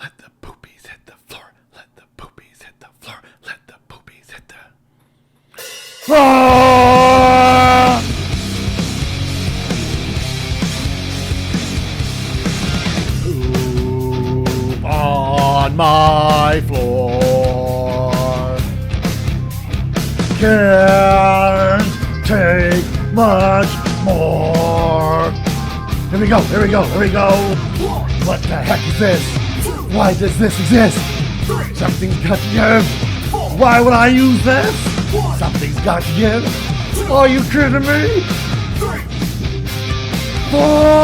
Let the poopies hit the floor. Let the poopies hit the floor. Let the poopies hit the... Ah! Poop on my floor. Can't take much more. Here we go, here we go, here we go. What the heck is this? Why does this exist? Something's got to give. Why would I use this? Something's got to give. Are you kidding me? 4